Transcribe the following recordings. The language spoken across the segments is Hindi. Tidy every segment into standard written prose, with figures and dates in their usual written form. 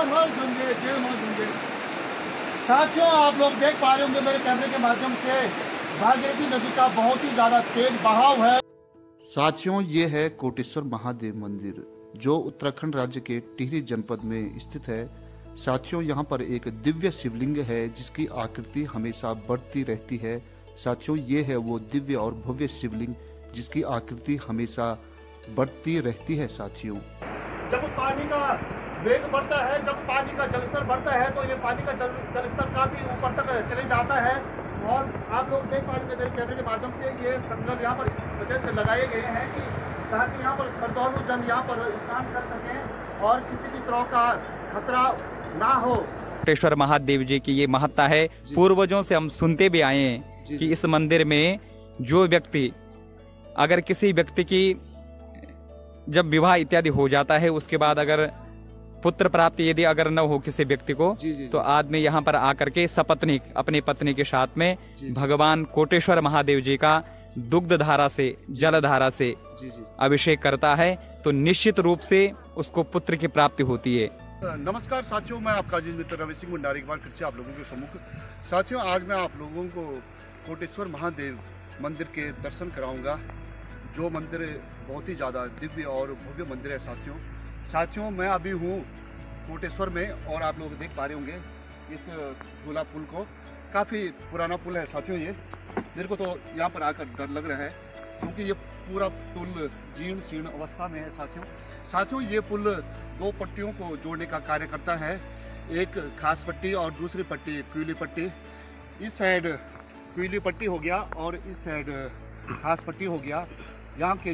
हर हर गंगे, जय मां गंगे। साथियों, आप लोग देख पा रहे होंगे मेरे कैमरे के माध्यम से भागीरथी नदी का बहुत ही ज्यादा तेज बहाव है। साथियों, ये है कोटेश्वर महादेव मंदिर जो उत्तराखंड राज्य के टिहरी जनपद में स्थित है। साथियों, यहाँ पर एक दिव्य शिवलिंग है जिसकी आकृति हमेशा बढ़ती रहती है। साथियों, ये है वो दिव्य और भव्य शिवलिंग जिसकी आकृति हमेशा बढ़ती रहती है। साथियों, जब पानी का वेग बढ़ता है, जब पानी का जलस्तर बढ़ता है तो ये पानी का जलस्तर काफी ऊपर तक चले जाता है। और आप लोग देख पा रहे हैं मेरे कैमरे के माध्यम से ये संगल यहाँ पर इस वजह से लगाए गए हैं कि ताकि यहाँ पर श्रद्धालु जन यहाँ पर स्नान कर सकें और किसी भी तरह का खतरा ना हो। कोटेश्वर महादेव जी की ये महत्ता है। पूर्वजों से हम सुनते भी आए हैं कि इस मंदिर में जो व्यक्ति, अगर किसी व्यक्ति की जब विवाह इत्यादि हो जाता है, उसके बाद अगर पुत्र प्राप्ति यदि अगर न हो किसी व्यक्ति को, तो आदमी यहाँ पर आकर के सपत्नीक अपनी पत्नी के साथ में भगवान कोटेश्वर महादेव जी का दुग्ध धारा से, जल धारा से अभिषेक करता है, तो निश्चित रूप से उसको पुत्र की प्राप्ति होती है। नमस्कार साथियों, मैं आपका अजीज मित्र रवि सिंह भंडारी एक बार फिर से आप लोगों के सम्मुख। साथियों, आज मैं आप लोगों को कोटेश्वर महादेव मंदिर के दर्शन कराऊंगा, जो मंदिर बहुत ही ज़्यादा दिव्य और भव्य मंदिर है। साथियों, मैं अभी हूँ कोटेश्वर में और आप लोग देख पा रहे होंगे इस झूला पुल को। काफ़ी पुराना पुल है साथियों। ये मेरे को तो यहाँ पर आकर डर लग रहा है क्योंकि ये पूरा पुल जीर्ण शीर्ण अवस्था में है। साथियों, ये पुल दो पट्टियों को जोड़ने का कार्य करता है, एक खास पट्टी और दूसरी पट्टी क्यूली पट्टी। इस साइड क्यूली पट्टी हो गया और इस साइड खास पट्टी हो गया। यहाँ के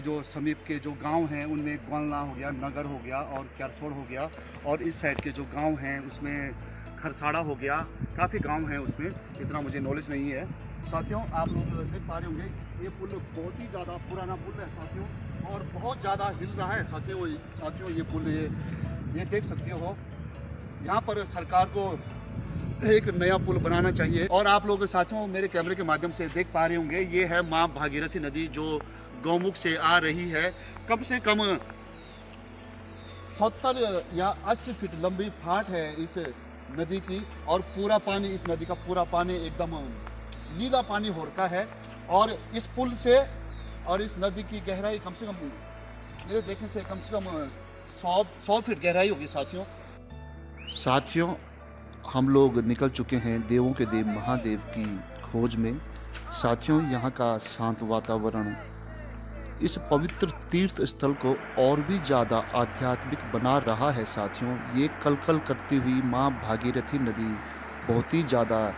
जो समीप के जो गांव हैं उनमें ग्वालना हो गया, नगर हो गया और क्यारसोड़ हो गया, और इस साइड के जो गांव हैं उसमें खरसाड़ा हो गया। काफ़ी गांव हैं उसमें, इतना मुझे नॉलेज नहीं है। साथियों, आप लोग देख पा रहे होंगे ये पुल बहुत ही ज़्यादा पुराना पुल है साथियों, और बहुत ज़्यादा हिल रहा है साथियों ये पुल ये देख सकते हो। यहाँ पर सरकार को एक नया पुल बनाना चाहिए। और आप लोग साथियों मेरे कैमरे के माध्यम से देख पा रहे होंगे ये है माँ भागीरथी नदी जो गौमुख से आ रही है। कम से कम 70 या 80 फीट लंबी फाट है इस नदी की, और पूरा पानी, इस नदी का पूरा पानी एकदम नीला पानी हो रखा है। और इस पुल से और इस नदी की गहराई कम से कम, मेरे देखने से कम 100 फीट गहराई होगी साथियों, हम लोग निकल चुके हैं देवों के देव महादेव की खोज में। साथियों, यहाँ का शांत वातावरण इस पवित्र तीर्थ स्थल को और भी ज़्यादा आध्यात्मिक बना रहा है। साथियों, ये कलकल करती हुई माँ भागीरथी नदी बहुत ही ज़्यादा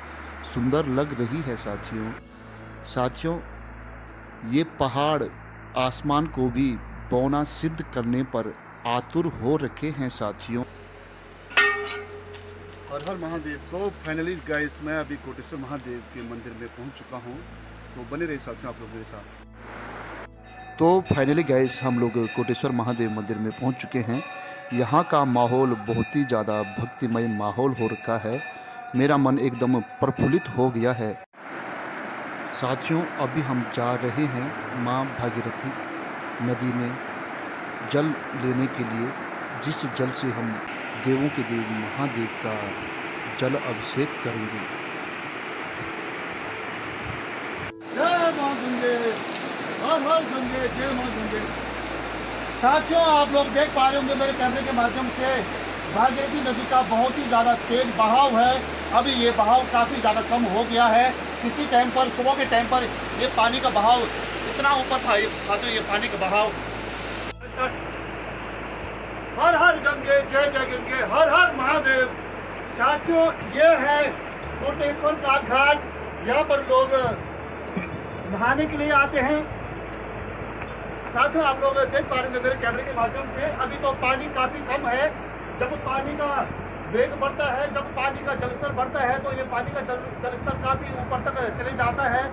सुंदर लग रही है। साथियों, ये पहाड़ आसमान को भी बौना सिद्ध करने पर आतुर हो रखे हैं। साथियों, हर हर महादेव। तो फाइनली गाइस, मैं अभी कोटेश्वर महादेव के मंदिर में पहुंच चुका हूं, तो बने रहिए साथियों आप लोग मेरे साथ। तो फाइनली गाइस, हम लोग कोटेश्वर महादेव मंदिर में पहुंच चुके हैं। यहाँ का माहौल बहुत ही ज़्यादा भक्तिमय माहौल हो रखा है। मेरा मन एकदम प्रफुल्लित हो गया है। साथियों, अभी हम जा रहे हैं माँ भागीरथी नदी में जल लेने के लिए, जिस जल से हम देवों के देव महादेव का जल अभिषेक करेंगे। जय मां गंगे, हर हर गंगे, जय मां गंगे। साथियों, आप लोग देख पा रहे होंगे मेरे कैमरे के माध्यम से भागीरथी नदी का बहुत ही ज़्यादा तेज बहाव है। अभी ये बहाव काफ़ी ज़्यादा कम हो गया है। किसी टाइम पर, सुबह के टाइम पर ये पानी का बहाव इतना ऊपर था। साथियों, ये पानी का बहाव, हर हर गंगे, जय जय गंगे, हर हर महादेव। साथियों, ये है कोटेश्वर का घाट। यहाँ पर लोग नहाने के लिए आते हैं। साथियों, आप लोग देख पा रहे हैं मेरे कैमरे के माध्यम से अभी तो पानी काफी कम है। जब पानी का वेग बढ़ता है, जब पानी का जलस्तर बढ़ता है तो ये पानी का जलस्तर काफी ऊपर तक चले जाता है।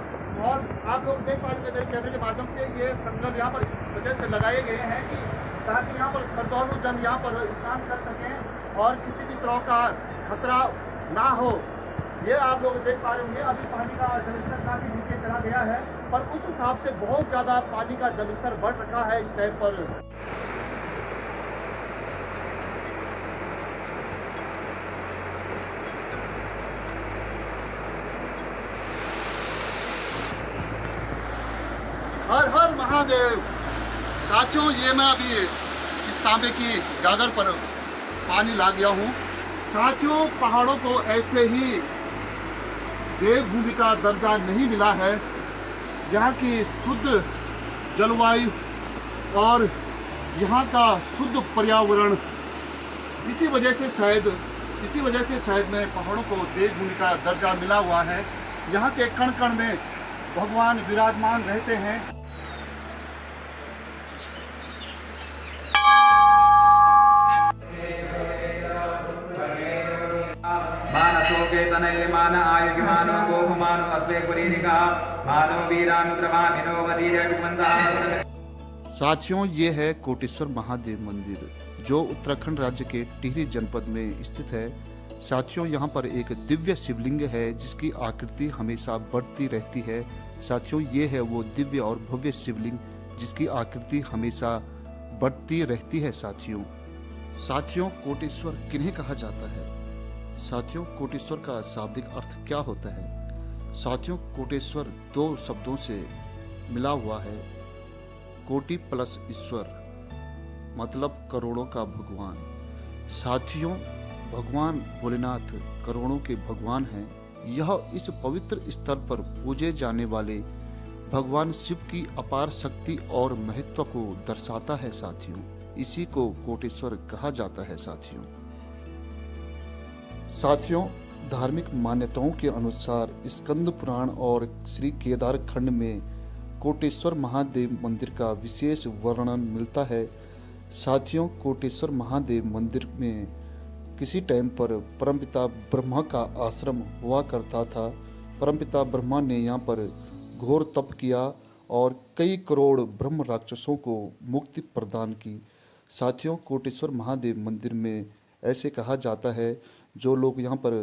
और आप लोग देख पा रहे हैं मेरे कैमरे के माध्यम से ये संगल यहाँ पर इस वजह से लगाए गए हैं कि ताकि यहाँ पर श्रद्धालु जन यहाँ पर स्नान कर सकें और किसी भी तरह का खतरा ना हो। ये आप लोग देख पा रहे होंगे अभी पानी का जलस्तर काफी नीचे चला गया है, पर उस हिसाब से बहुत ज़्यादा पानी का जलस्तर बढ़ रखा है इस टाइम पर। महादेव। साथियों, ये मैं अभी इस तांबे की गागर पर पानी ला गया हूँ। साथियों, पहाड़ों को ऐसे ही देवभूमि का दर्जा नहीं मिला है। यहाँ की शुद्ध जलवायु और यहाँ का शुद्ध पर्यावरण, इसी वजह से शायद में पहाड़ों को देवभूमि का दर्जा मिला हुआ है। यहाँ के कण कण में भगवान विराजमान रहते हैं। मानसो के तनये मान आयु मानो गोह मानो अस्वे कुरीनिका मानो वीरानुद्रमाभिनो वदीर्यविमंदा। साथियों, ये है कोटेश्वर महादेव मंदिर जो उत्तराखंड राज्य के टिहरी जनपद में स्थित है। साथियों, यहाँ पर एक दिव्य शिवलिंग है जिसकी आकृति हमेशा बढ़ती रहती है। साथियों, ये है वो दिव्य और भव्य शिवलिंग जिसकी आकृति हमेशा बढ़ती रहती है। साथियों, कोटेश्वर किन्हें कहा जाता है? साथियों, कोटेश्वर का शाब्दिक अर्थ क्या होता है? साथियों, कोटेश्वर दो शब्दों से मिला हुआ है। कोटि प्लस ईश्वर, मतलब करोड़ों का भगवान। साथियों, भगवान भोलेनाथ करोड़ों के भगवान हैं। यह इस पवित्र स्थल पर पूजे जाने वाले भगवान शिव की अपार शक्ति और महत्व को दर्शाता है। साथियों, इसी को कोटेश्वर कहा जाता है। साथियों, धार्मिक मान्यताओं के अनुसार स्कंद पुराण और श्री केदार खंड में कोटेश्वर महादेव मंदिर का विशेष वर्णन मिलता है। साथियों, कोटेश्वर महादेव मंदिर में किसी टाइम पर परमपिता ब्रह्मा का आश्रम हुआ करता था। परमपिता ब्रह्मा ने यहाँ पर घोर तप किया और कई करोड़ ब्रह्म राक्षसों को मुक्ति प्रदान की। साथियों, कोटेश्वर महादेव मंदिर में ऐसे कहा जाता है, जो लोग यहाँ पर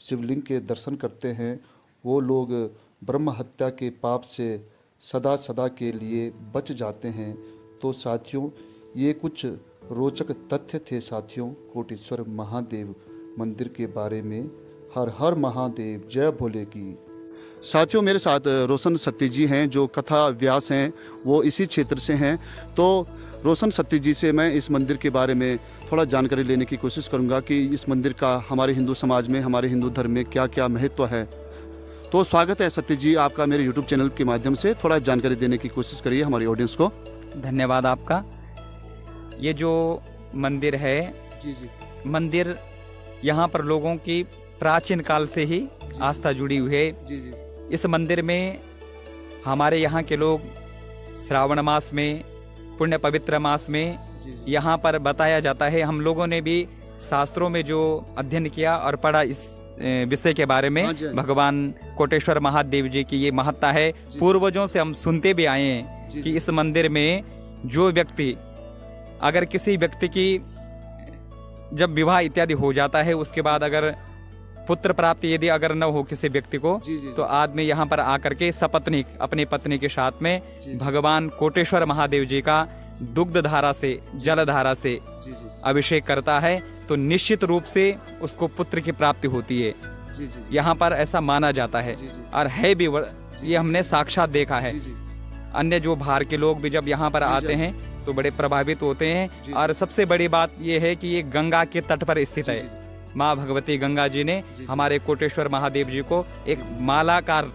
शिवलिंग के दर्शन करते हैं वो लोग ब्रह्म हत्या के पाप से सदा सदा के लिए बच जाते हैं। तो साथियों, ये कुछ रोचक तथ्य थे साथियों कोटेश्वर महादेव मंदिर के बारे में। हर हर महादेव, जय भोले की। साथियों, मेरे साथ रोशन सत्ती जी हैं जो कथा व्यास हैं, वो इसी क्षेत्र से हैं। तो रोशन सत्ती जी से मैं इस मंदिर के बारे में थोड़ा जानकारी लेने की कोशिश करूंगा कि इस मंदिर का हमारे हिंदू समाज में, हमारे हिंदू धर्म में क्या क्या महत्व है। तो स्वागत है सत्ती जी आपका मेरे यूट्यूब चैनल के माध्यम से। थोड़ा जानकारी देने की कोशिश करिए हमारी ऑडियंस को। धन्यवाद आपका। ये जो मंदिर है, मंदिर यहाँ पर लोगों की प्राचीन काल से ही आस्था जुड़ी हुई है। इस मंदिर में हमारे यहाँ के लोग श्रावण मास में, पुण्य पवित्र मास में यहाँ पर बताया जाता है। हम लोगों ने भी शास्त्रों में जो अध्ययन किया और पढ़ा इस विषय के बारे में, भगवान कोटेश्वर महादेव जी की ये महत्ता है। पूर्वजों से हम सुनते भी आए हैं कि इस मंदिर में जो व्यक्ति, अगर किसी व्यक्ति की जब विवाह इत्यादि हो जाता है, उसके बाद अगर पुत्र प्राप्ति यदि अगर न हो किसी व्यक्ति को, तो आदमी यहाँ पर आकर के सपत्नीक अपनी पत्नी के साथ में भगवान कोटेश्वर महादेव जी का दुग्ध धारा से, जल धारा से अभिषेक करता है, तो निश्चित रूप से उसको पुत्र की प्राप्ति होती है। यहाँ पर ऐसा माना जाता है और है भी, ये हमने साक्षात देखा है। अन्य जो बाहर के लोग भी जब यहाँ पर आते हैं तो बड़े प्रभावित होते हैं। और सबसे बड़ी बात ये है कि ये गंगा के तट पर स्थित है। माँ भगवती गंगा जी ने हमारे कोटेश्वर महादेव जी को एक मालाकार,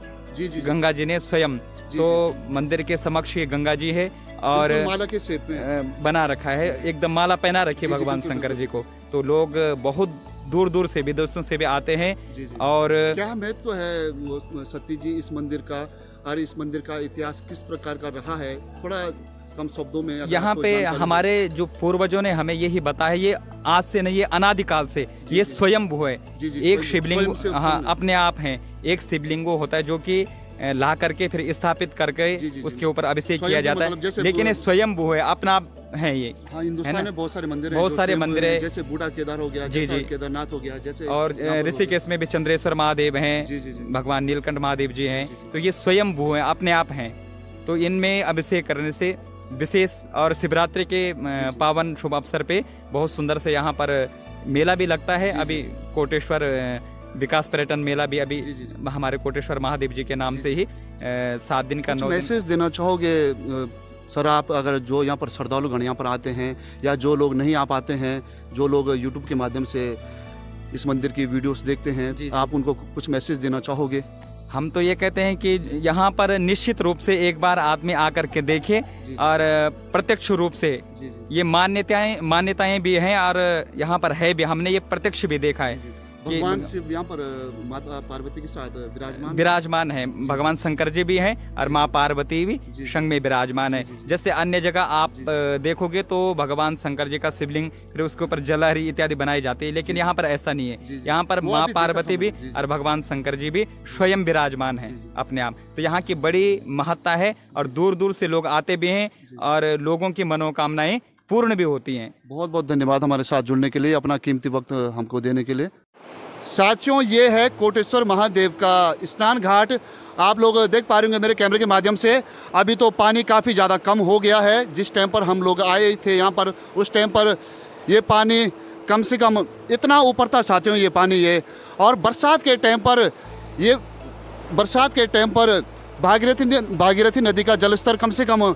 गंगा जी ने स्वयं, तो मंदिर के समक्ष ये गंगा जी है और माला के शेप में बना रखा है, एकदम माला पहना रखी है भगवान शंकर जी को। तो लोग बहुत दूर दूर से, विदेशों से भी आते हैं। और क्या महत्व है सती जी इस मंदिर का, और इस मंदिर का इतिहास किस प्रकार का रहा है, थोड़ा कम शब्दों में? यहाँ पे हमारे जो पूर्वजों ने हमें यही बताया, ये आज से नहीं, ये अनादिकाल से ये स्वयंभू है। एक शिवलिंग, हाँ, अपने आप है। एक शिवलिंग होता है जो कि ला करके फिर स्थापित करके उसके ऊपर अभिषेक किया जाता है, लेकिन ये स्वयंभू है, अपना है ये। हाँ, हिंदुस्तान में बहुत सारे मंदिर हैं, बहुत सारे मंदिर है, जैसे बूढ़ा केदार हो गया, जैसे केदारनाथ हो गया, जैसे और ऋषिकेश में भी चंद्रेश्वर महादेव हैं, भगवान नीलकंठ महादेव जी हैं। तो ये स्वयंभू है, अपने आप हैं। तो इनमें अभिषेक करने से विशेष, और शिवरात्रि के पावन शुभ अवसर पे बहुत सुंदर से यहाँ पर मेला भी लगता है। अभी कोटेश्वर विकास पर्यटन मेला भी अभी हमारे कोटेश्वर महादेव जी के नाम से ही 7 दिन का। मैसेज देना चाहोगे सर आप अगर जो यहाँ पर श्रद्धालुगण यहाँ पर आते हैं या जो लोग नहीं आ पाते हैं, जो लोग यूट्यूब के माध्यम से इस मंदिर की वीडियोस देखते हैं, जी, जी। आप उनको कुछ मैसेज देना चाहोगे? हम तो ये कहते हैं कि यहाँ पर निश्चित रूप से एक बार आदमी आकर के देखे और प्रत्यक्ष रूप से जी जी। ये मान्यताएं भी हैं और यहाँ पर है भी, हमने ये प्रत्यक्ष भी देखा है कि भगवान शिव यहाँ पर माता पार्वती के साथ विराजमान है। भगवान शंकर जी भी हैं और माँ पार्वती भी संग में विराजमान है। जैसे अन्य जगह आप देखोगे तो भगवान शंकर जी का शिवलिंग, फिर उसके ऊपर जलहरी इत्यादि बनाई जाती है, लेकिन यहाँ पर ऐसा नहीं है। यहाँ पर माँ पार्वती भी और भगवान शंकर जी भी स्वयं विराजमान है अपने आप। तो यहाँ की बड़ी महत्ता है और दूर दूर से लोग आते भी हैं और लोगों की मनोकामनाएं पूर्ण भी होती हैं। बहुत बहुत धन्यवाद हमारे साथ जुड़ने के लिए, अपना कीमती वक्त हमको देने के लिए। साथियों, ये है कोटेश्वर महादेव का स्नान घाट। आप लोग देख पा रहे होंगे मेरे कैमरे के माध्यम से। अभी तो पानी काफ़ी ज़्यादा कम हो गया है। जिस टाइम पर हम लोग आए थे यहाँ पर, उस टाइम पर ये पानी कम से कम इतना ऊपर था साथियों, ये पानी ये। और बरसात के टाइम पर भागीरथी नदी का जलस्तर कम से कम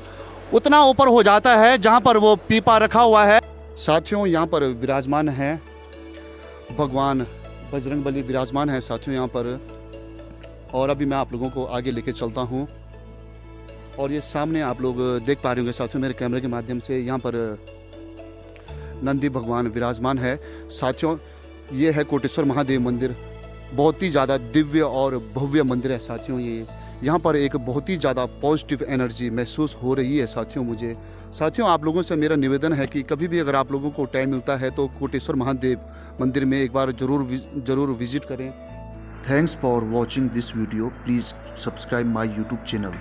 उतना ऊपर हो जाता है जहाँ पर वो पीपा रखा हुआ है। साथियों, यहाँ पर विराजमान है भगवान बजरंगबली, विराजमान है साथियों यहाँ पर। और अभी मैं आप लोगों को आगे लेके चलता हूँ और ये सामने आप लोग देख पा रहे होंगे साथियों मेरे कैमरे के माध्यम से, यहाँ पर नंदी भगवान विराजमान है। साथियों, ये है कोटेश्वर महादेव मंदिर। बहुत ही ज़्यादा दिव्य और भव्य मंदिर है साथियों ये। यहाँ पर एक बहुत ही ज़्यादा पॉजिटिव एनर्जी महसूस हो रही है साथियों मुझे। साथियों, आप लोगों से मेरा निवेदन है कि कभी भी अगर आप लोगों को टाइम मिलता है तो कोटेश्वर महादेव मंदिर में एक बार ज़रूर विजिट करें। Thanks for watching this video. Please subscribe my YouTube channel.